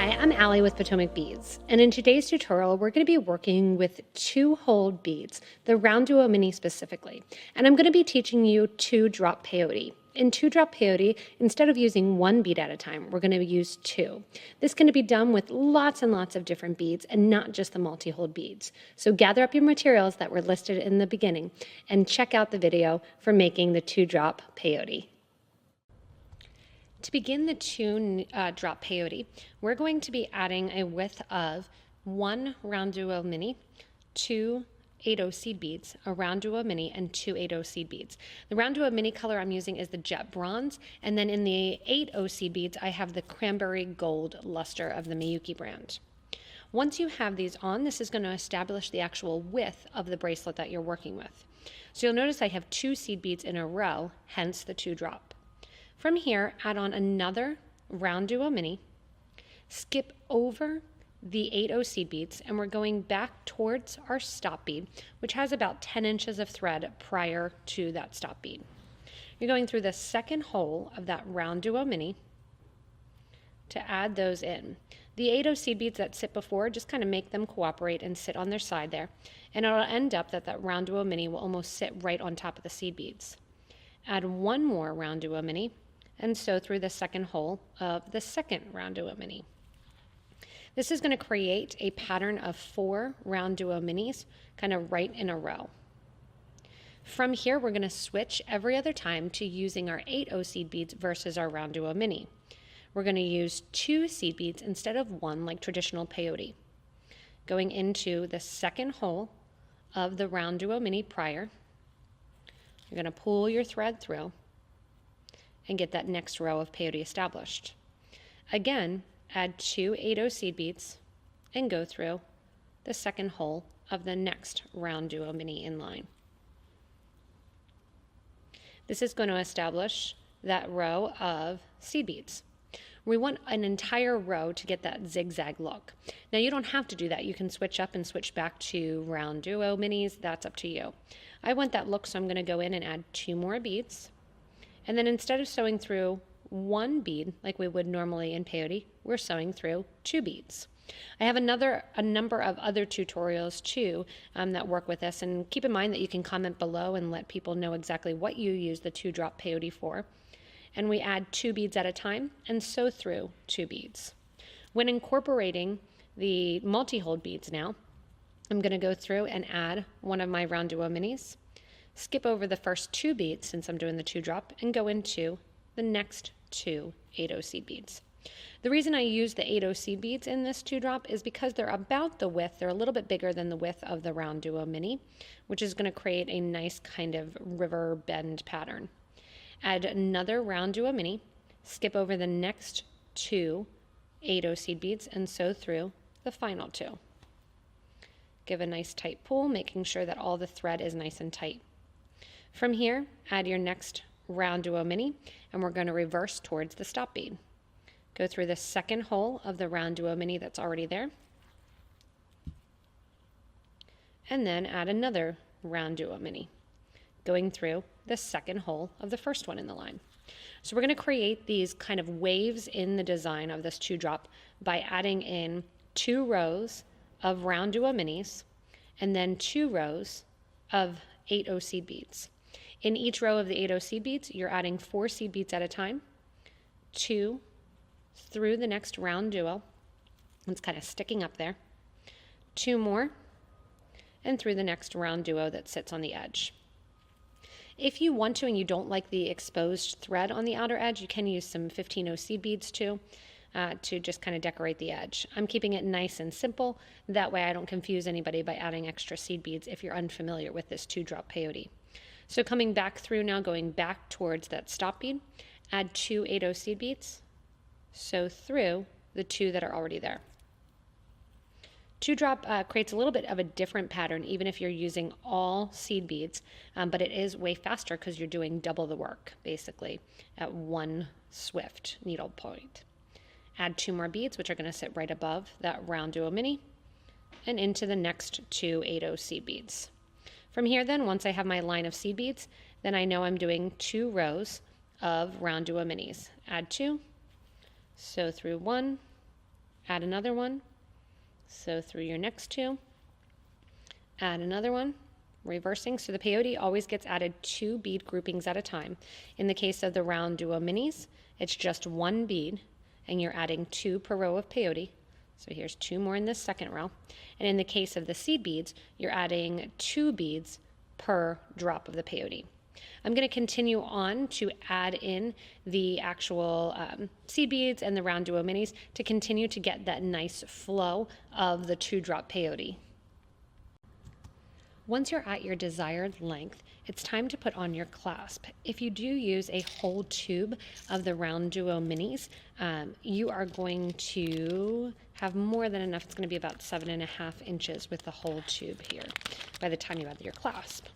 Hi, I'm Allie with PotomacBeads, and in today's tutorial we're going to be working with 2-hole beads, the RounDuo Mini specifically, and I'm going to be teaching you 2-drop peyote. In 2-drop peyote, instead of using 1 bead at a time, we're going to use 2. This is going to be done with lots and lots of different beads and not just the multi-hole beads. So gather up your materials that were listed in the beginning and check out the video for making the 2-drop peyote. To begin the 2-drop peyote, we're going to be adding a width of 1 RounDuo Mini, 2 8/0 seed beads, a RounDuo Mini, and 2 8/0 seed beads. The RounDuo Mini color I'm using is the jet bronze, and then in the 8/0 seed beads, I have the Cranberry gold luster of the Miyuki brand. Once you have these on, this is going to establish the actual width of the bracelet that you're working with. So you'll notice I have 2 seed beads in a row, hence the 2-drop. From here, add on another RounDuo Mini, skip over the 8/0 seed beads, and we're going back towards our stop bead, which has about 10 inches of thread prior to that stop bead. You're going through the second hole of that RounDuo Mini to add those in. The 8/0 seed beads that sit before, just kind of make them cooperate and sit on their side there, and it'll end up that RounDuo Mini will almost sit right on top of the seed beads. Add one more RounDuo Mini, and sew through the second hole of the second RounDuo Mini. This is going to create a pattern of 4 RounDuo Minis, kind of right in a row. From here, we're going to switch every other time to using our 8/0 seed beads versus our RounDuo Mini. We're going to use 2 seed beads instead of 1 like traditional peyote. Going into the second hole of the RounDuo Mini prior, you're going to pull your thread through and get that next row of peyote established. Again, add 2 8/0 seed beads and go through the second hole of the next RounDuo Mini in line. This is going to establish that row of seed beads. We want an entire row to get that zigzag look. Now you don't have to do that. You can switch up and switch back to RounDuo Minis. That's up to you. I want that look, so I'm going to go in and add 2 more beads. And then instead of sewing through 1 bead like we would normally in peyote, we're sewing through 2 beads. I have a number of other tutorials too that work with this, and keep in mind that you can comment below and let people know exactly what you use the 2-drop peyote for. And we add 2 beads at a time and sew through 2 beads. When incorporating the multi-hole beads now, I'm going to go through and add one of my RounDuo Minis, skip over the first 2 beads since I'm doing the 2-drop, and go into the next 2 8/0 seed beads. The reason I use the 8/0 seed beads in this 2-drop is because they're about the width, they're a little bit bigger than the width of the RounDuo Mini, which is going to create a nice kind of river bend pattern. Add another RounDuo Mini, skip over the next 2 8/0 seed beads, and sew through the final 2. Give a nice tight pull, making sure that all the thread is nice and tight. From here, add your next RounDuo Mini, and we're going to reverse towards the stop bead. Go through the second hole of the RounDuo Mini that's already there, and then add another RounDuo Mini, going through the second hole of the first one in the line. So we're going to create these kind of waves in the design of this 2-drop by adding in 2 rows of RounDuo Minis and then 2 rows of 8/0 seed beads. In each row of the 8/0 seed beads, you're adding 4 seed beads at a time, 2 through the next RounDuo. It's kind of sticking up there. 2 more, and through the next RounDuo that sits on the edge. If you want to and you don't like the exposed thread on the outer edge, you can use some 15/0 seed beads too, to just kind of decorate the edge. I'm keeping it nice and simple. That way I don't confuse anybody by adding extra seed beads if you're unfamiliar with this 2-drop peyote. So coming back through now, going back towards that stop bead, add 2 8/0 seed beads, sew through the 2 that are already there. 2-drop creates a little bit of a different pattern even if you're using all seed beads, but it is way faster because you're doing double the work basically at one swift needle point. Add 2 more beads, which are going to sit right above that RounDuo Mini, and into the next 2 8/0 seed beads. From here then, once I have my line of seed beads, then I know I'm doing 2 rows of RounDuo Minis. Add 2, sew through 1, add another one, sew through your next two, add another one, reversing. So the peyote always gets added 2 bead groupings at a time. In the case of the RounDuo Minis, it's just 1 bead, and you're adding 2 per row of peyote. So here's 2 more in this second row. And in the case of the seed beads, you're adding 2 beads per drop of the peyote. I'm going to continue on to add in the actual seed beads and the RounDuo Minis to continue to get that nice flow of the 2-drop peyote. Once you're at your desired length, it's time to put on your clasp. If you do use a whole tube of the RounDuo Minis, you are going to have more than enough. It's going to be about 7.5 inches with the whole tube here by the time you add your clasp.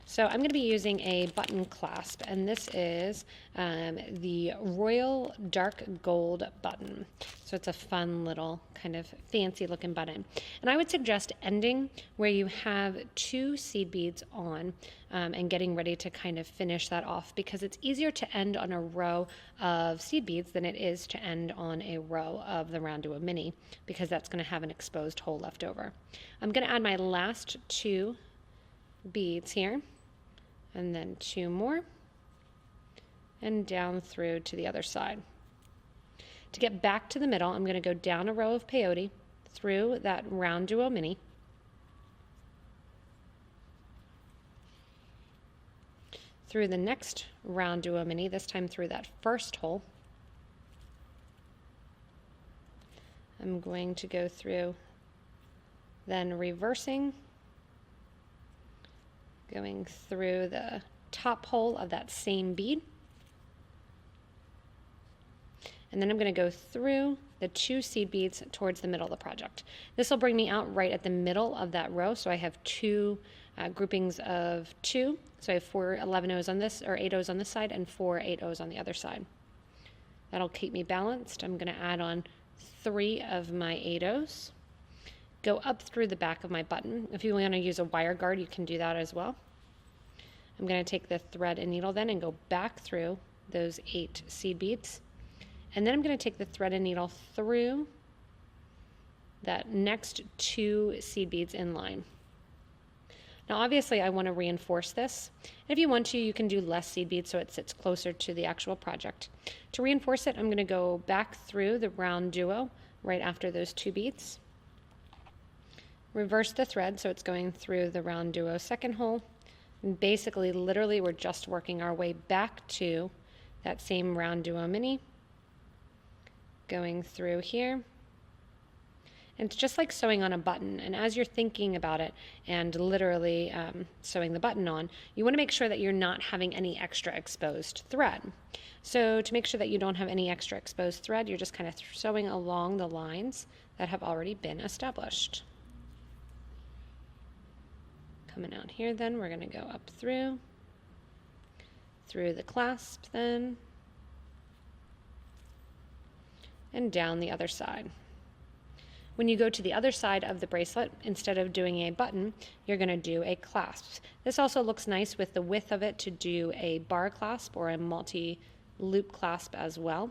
So I'm going to be using a button clasp, and this is the Royal Dark Gold button. So it's a fun little kind of fancy looking button. And I would suggest ending where you have 2 seed beads on and getting ready to kind of finish that off, because it's easier to end on a row of seed beads than it is to end on a row of the RounDuo Mini, because that's going to have an exposed hole left over. I'm going to add my last 2 beads here, and then 2 more, and down through to the other side. To get back to the middle, I'm going to go down a row of peyote through that RounDuo Mini, through the next RounDuo Mini, this time through that first hole. I'm going to go through, then reversing, going through the top hole of that same bead. And then I'm going to go through the 2 seed beads towards the middle of the project. This will bring me out right at the middle of that row. So I have 2 groupings of 2. So I have 4 11 O's on this, or 8 O's on this side, and 4 8 O's on the other side. That'll keep me balanced. I'm going to add on 3 of my 8 O's. Go up through the back of my button. If you want to use a wire guard, you can do that as well. I'm going to take the thread and needle then and go back through those 8 seed beads. And then I'm going to take the thread and needle through that next 2 seed beads in line. Now obviously I want to reinforce this. If you want to, you can do less seed beads so it sits closer to the actual project. To reinforce it, I'm going to go back through the RounDuo right after those 2 beads. Reverse the thread so it's going through the RounDuo second hole. And basically, literally, we're just working our way back to that same RounDuo Mini, going through here. And it's just like sewing on a button. And as you're thinking about it and literally sewing the button on, you want to make sure that you're not having any extra exposed thread. So to make sure that you don't have any extra exposed thread, you're just kind of sewing along the lines that have already been established. Coming out here then, we're going to go up through the clasp then, and down the other side. When you go to the other side of the bracelet, instead of doing a button, you're going to do a clasp. This also looks nice with the width of it to do a bar clasp or a multi-loop clasp as well.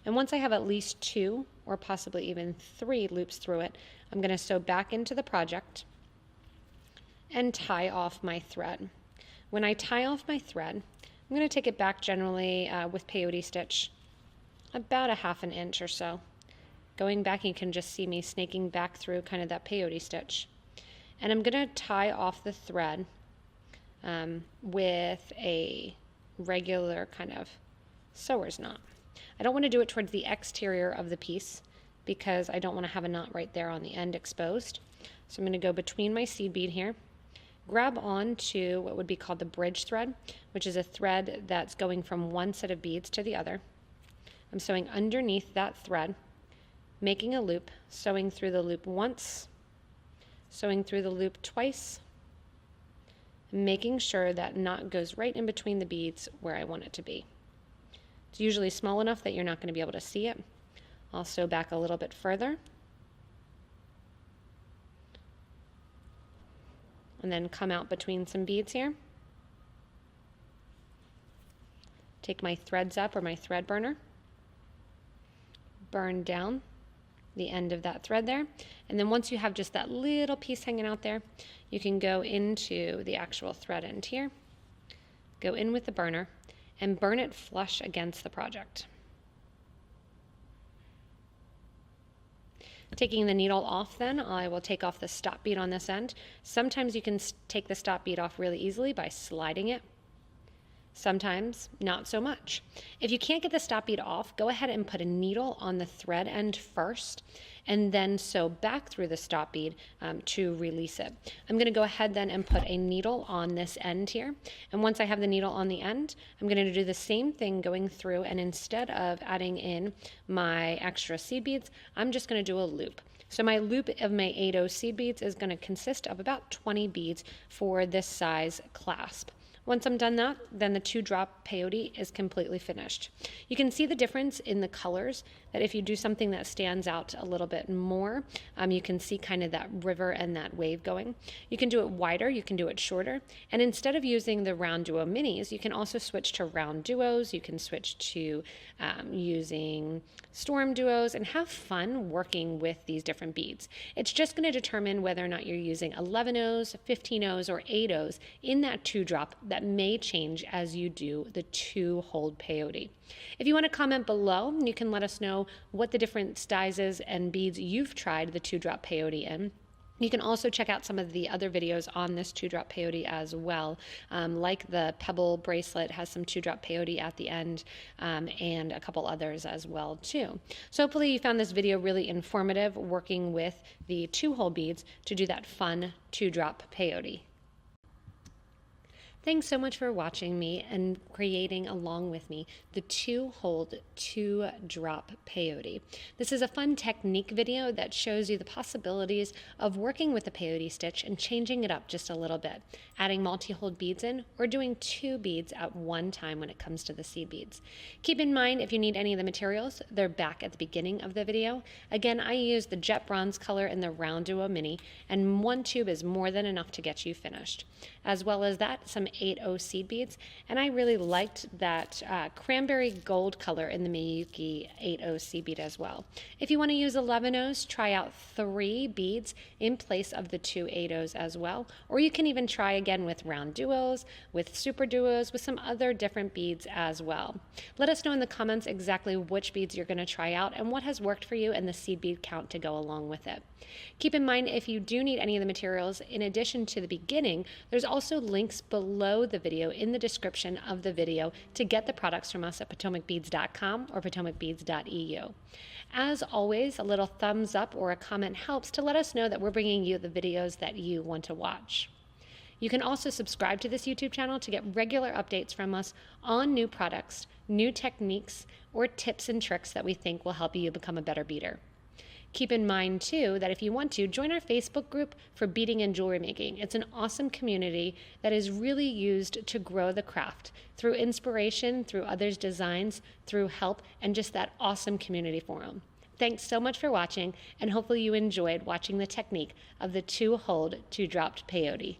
And once I have at least 2 or possibly even 3 loops through it, I'm going to sew back into the project and tie off my thread. When I tie off my thread, I'm going to take it back generally with peyote stitch about 1/2 inch or so. Going back, you can just see me snaking back through kind of that peyote stitch. And I'm going to tie off the thread with a regular kind of sewer's knot. I don't want to do it towards the exterior of the piece because I don't want to have a knot right there on the end exposed. So I'm going to go between my seed bead here, grab on to what would be called the bridge thread, which is a thread that's going from one set of beads to the other. I'm sewing underneath that thread, making a loop, sewing through the loop once, sewing through the loop twice, making sure that knot goes right in between the beads where I want it to be. It's usually small enough that you're not going to be able to see it. I'll sew back a little bit further, and then come out between some beads here. Take my threads up or my thread burner, burn down the end of that thread there. And then once you have just that little piece hanging out there, you can go into the actual thread end here, go in with the burner, and burn it flush against the project. Taking the needle off then, I will take off the stop bead on this end. Sometimes you can take the stop bead off really easily by sliding it. Sometimes not so much. If you can't get the stop bead off, go ahead and put a needle on the thread end first and then sew back through the stop bead to release it. I'm going to go ahead then and put a needle on this end here, and once I have the needle on the end, I'm going to do the same thing going through, and instead of adding in my extra seed beads, I'm just going to do a loop. So my loop of my 8/0 seed beads is going to consist of about 20 beads for this size clasp. Once I'm done that, then the 2-drop peyote is completely finished. You can see the difference in the colors, that if you do something that stands out a little bit more, you can see kind of that river and that wave going. You can do it wider, you can do it shorter, and instead of using the RounDuo Minis, you can also switch to RounDuos, you can switch to using Storm Duos, and have fun working with these different beads. It's just going to determine whether or not you're using 11/0s, 15/0s, or 8/0s in that 2-drop. That may change as you do the 2-hold peyote. If you want to comment below, you can let us know what the different sizes and beads you've tried the 2-drop peyote in. You can also check out some of the other videos on this 2-drop peyote as well, like the pebble bracelet has some 2-drop peyote at the end, and a couple others as well too. So hopefully you found this video really informative, working with the 2-hole beads to do that fun 2-drop peyote. Thanks so much for watching me and creating along with me the 2-hold 2-drop peyote. This is a fun technique video that shows you the possibilities of working with the peyote stitch and changing it up just a little bit, adding multi-hold beads in or doing 2 beads at one time when it comes to the seed beads. Keep in mind, if you need any of the materials, they're back at the beginning of the video. Again, I used the jet bronze color in the RounDuo Mini, and 1 tube is more than enough to get you finished. As well as that, some 8/0 seed beads, and I really liked that cranberry gold color in the Miyuki 8/0 seed bead as well. If you want to use 11/0s, try out 3 beads in place of the 2 8/0s as well, or you can even try again with RounDuos, with super duos, with some other different beads as well. Let us know in the comments exactly which beads you're going to try out and what has worked for you and the seed bead count to go along with it. Keep in mind, if you do need any of the materials, in addition to the beginning, there's also links below the video in the description of the video to get the products from us at PotomacBeads.com or PotomacBeads.eu. As always, a little thumbs up or a comment helps to let us know that we're bringing you the videos that you want to watch. You can also subscribe to this YouTube channel to get regular updates from us on new products, new techniques, or tips and tricks that we think will help you become a better beader. Keep in mind, too, that if you want to, join our Facebook group for beading and jewelry making. It's an awesome community that is really used to grow the craft through inspiration, through others' designs, through help, and just that awesome community forum. Thanks so much for watching, and hopefully you enjoyed watching the technique of the 2-hold 2-dropped peyote.